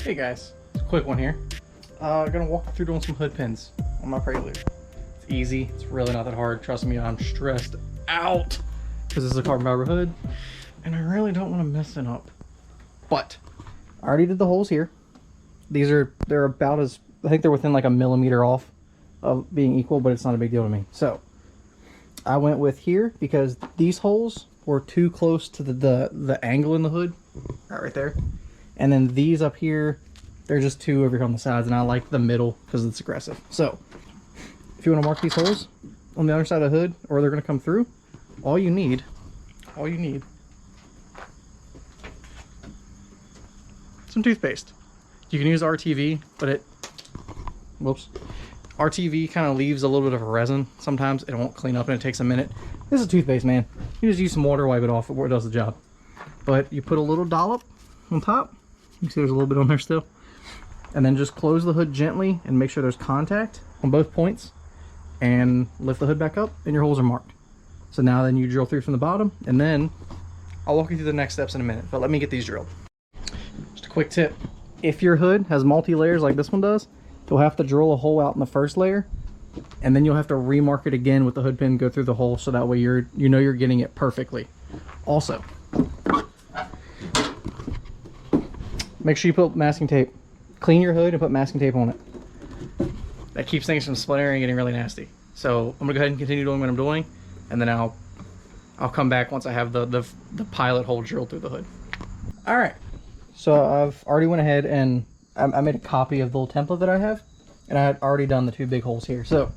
Hey guys, it's a quick one here. Gonna walk you through doing some hood pins on my Prelude. It's easy, it's really not that hard. Trust me, I'm stressed out because this is a carbon fiber hood and I really don't want to mess it up. But I already did the holes here. They're about as, I think they're within like a millimeter off of being equal, but it's not a big deal to me. So I went with here because these holes were too close to the angle in the hood, right there. And then these up here, they're just too over here on the sides, and I like the middle because it's aggressive. So if you want to mark these holes on the other side of the hood, or they're going to come through, all you need some toothpaste. You can use RTV, but RTV kind of leaves a little bit of a resin. Sometimes it won't clean up and it takes a minute. This is toothpaste, man. You just use some water, wipe it off, it does the job. But you put a little dollop on top. You can see there's a little bit on there still. And then just close the hood gently and make sure there's contact on both points. And lift the hood back up and your holes are marked. So now then you drill through from the bottom, and then I'll walk you through the next steps in a minute. But let me get these drilled. Just a quick tip. If your hood has multi-layers like this one does, you'll have to drill a hole out in the first layer. And then you'll have to remark it again with the hood pin, go through the hole, so that way you know you're getting it perfectly. Also, make sure you put masking tape. Clean your hood and put masking tape on it. That keeps things from splintering and getting really nasty. So I'm gonna go ahead and continue doing what I'm doing, and then I'll come back once I have the pilot hole drilled through the hood. All right. So I've already went ahead and I made a copy of the little template that I have, and I had already done the two big holes here. So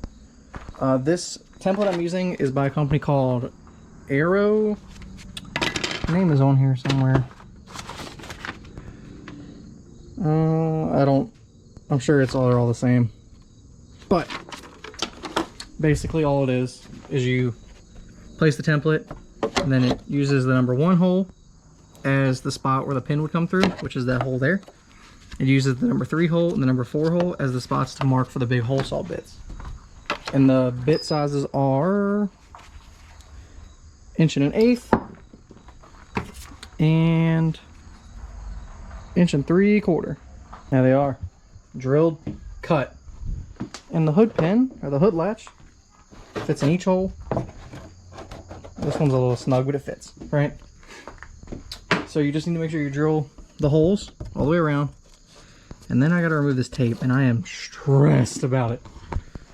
this template I'm using is by a company called Areo. The name is on here somewhere. I'm sure they're all the same. But basically all it is you place the template, and then it uses the number 1 hole as the spot where the pin would come through, which is that hole there. It uses the number 3 hole and the number 4 hole as the spots to mark for the big hole saw bits. And the bit sizes are 1 1/8 and 1 3/4. There they are, drilled, cut. And the hood pin, or the hood latch, fits in each hole. This one's a little snug, but it fits, right? So you just need to make sure you drill the holes all the way around. And then I gotta remove this tape, and I am stressed about it.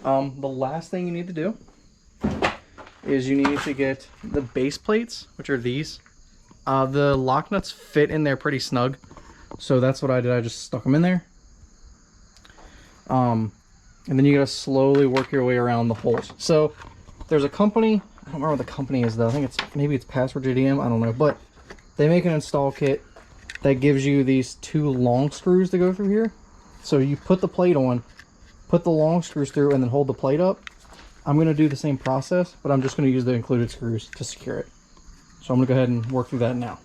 The last thing you need to do is you need to get the base plates, which are these. The lock nuts fit in there pretty snug, so that's what I did. I just stuck them in there. And then you gotta slowly work your way around the holes. So there's a company, I don't remember what the company is though. I think maybe it's Password JDM, I don't know, but they make an install kit that gives you these 2 long screws to go through here. So you put the plate on, put the long screws through, and then hold the plate up. I'm gonna do the same process, but I'm just gonna use the included screws to secure it. So I'm gonna go ahead and work through that now.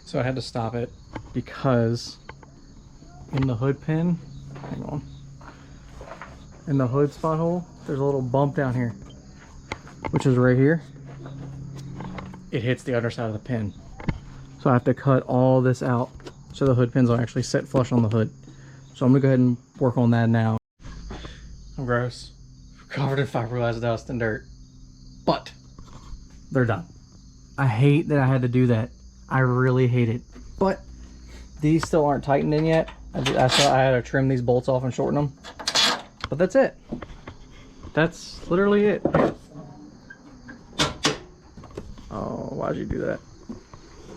So I had to stop it because in the hood pin, hang on, in the hood spot hole, there's a little bump down here, which is right here. It hits the underside of the pin. So I have to cut all this out so the hood pins will actually sit flush on the hood. So I'm gonna go ahead and work on that now. I'm gross, covered in fiberglass dust and dirt, but they're done. I hate that I had to do that. I really hate it, but these still aren't tightened in yet. I had to trim these bolts off and shorten them, but that's it. That's literally it. Oh, why'd you do that?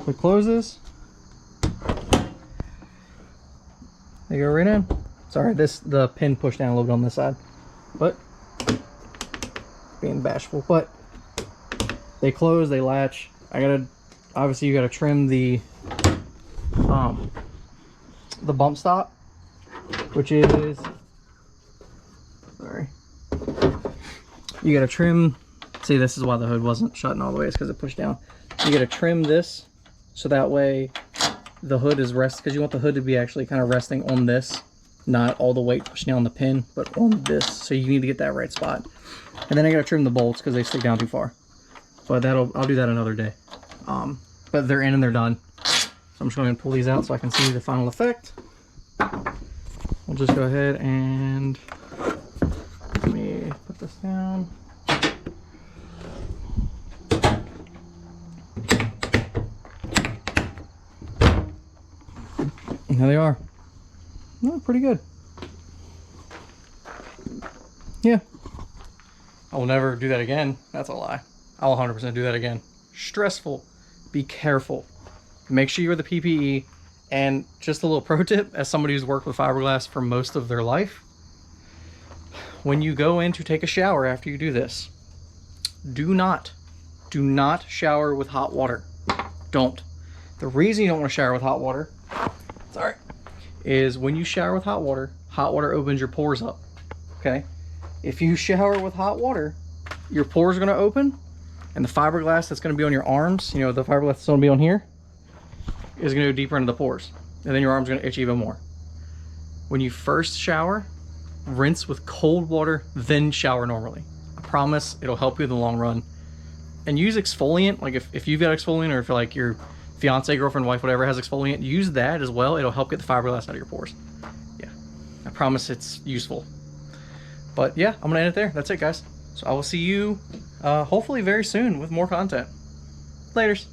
We close this. They go right in. Sorry, the pin pushed down a little bit on this side, but being bashful. But they close, they latch. Obviously you gotta trim the bump stop, which is, sorry, you gotta trim. See, this is why the hood wasn't shutting all the way, it's because it pushed down. You gotta trim this so that way the hood is because you want the hood to be actually kind of resting on this not all the weight pushing on the pin, but on this. So you need to get that right spot. And then I gotta trim the bolts because they stick down too far. But I'll do that another day. But they're in and they're done. So I'm just going to pull these out so I can see the final effect. We'll just go ahead and let me put this down. And there they are. Oh, pretty good. Yeah. I will never do that again. That's a lie. I'll 100% do that again. Stressful. Be careful. Make sure you wear the PPE. And just a little pro tip, as somebody who's worked with fiberglass for most of their life, when you go in to take a shower after you do this, do not shower with hot water. Don't. The reason you don't want to shower with hot water, sorry, is when you shower with hot water opens your pores up. Okay? If you shower with hot water, your pores are going to open, and the fiberglass that's going to be on your arms, you know, the fiberglass that's going to be on here, is going to go deeper into the pores. And then your arm's going to itch even more. When you first shower, rinse with cold water, then shower normally. I promise it'll help you in the long run. And use exfoliant. Like if you've got exfoliant, or if like your fiance, girlfriend, wife, whatever has exfoliant, use that as well. It'll help get the fiberglass out of your pores. Yeah, I promise it's useful. But yeah, I'm going to end it there. That's it, guys. So I will see you hopefully very soon with more content. Laters.